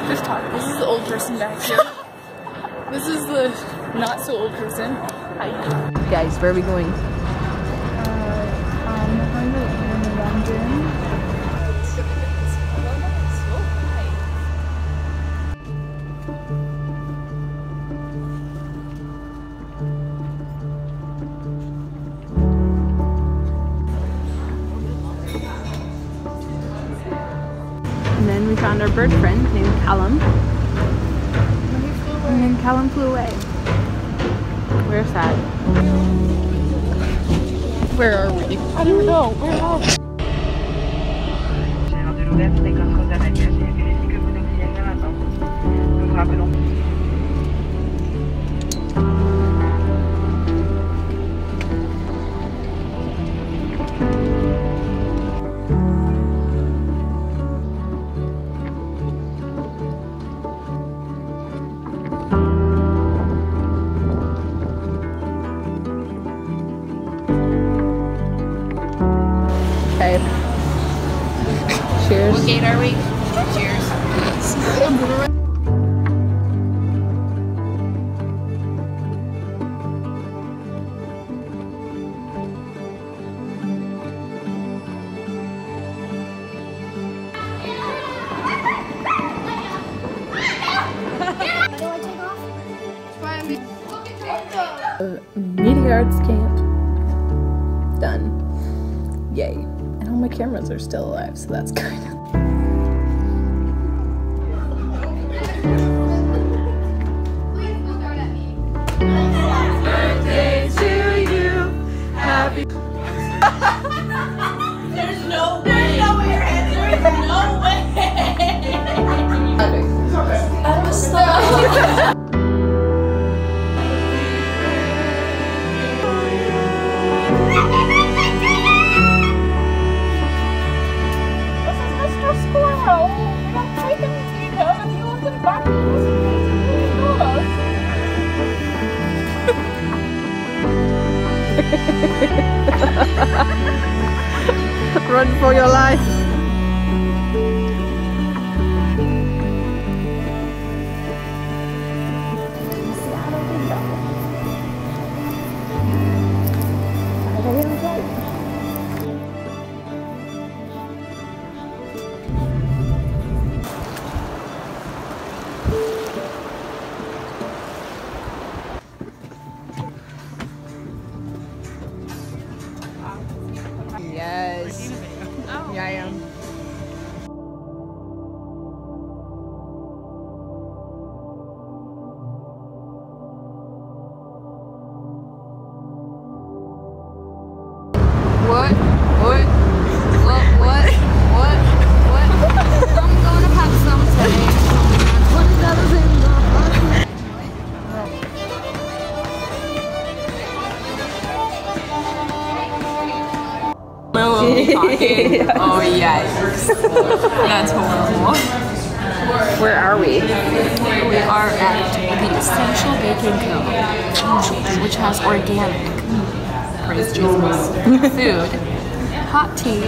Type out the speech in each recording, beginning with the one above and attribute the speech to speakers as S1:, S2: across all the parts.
S1: Just talk. This is the old person back here. This is the not so old person. Hi.
S2: Guys, where are we going?
S1: We're going to London.
S2: And then we found our bird friend named Callum. And then Callum flew away. We're sad.
S1: Where are we? I don't know. Where are we?
S2: Okay. Cheers.
S1: What gate are we? Cheers.
S2: Media Arts Camp. Done. Yay. And all my cameras are still alive, so that's good.
S1: Birthday to you. Happy. There's no way. There's no way your hands are. There's no way. I'm sorry.
S2: Run for your life. Yes. Yeah, I am.
S3: What? I'm going to have some today. $20 in the pocket.
S1: My little pocket. Oh yes. That's horrible.
S2: Where are we?
S3: We are at the Essential Baking Co., which has organic, praise Jesus, food, hot tea,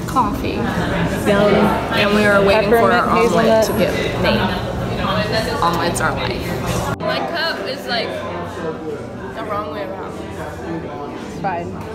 S3: coffee,
S1: And we are waiting for our omelet to get made.
S3: omelets are life.
S1: My cup is like the wrong way around.
S2: It's fine.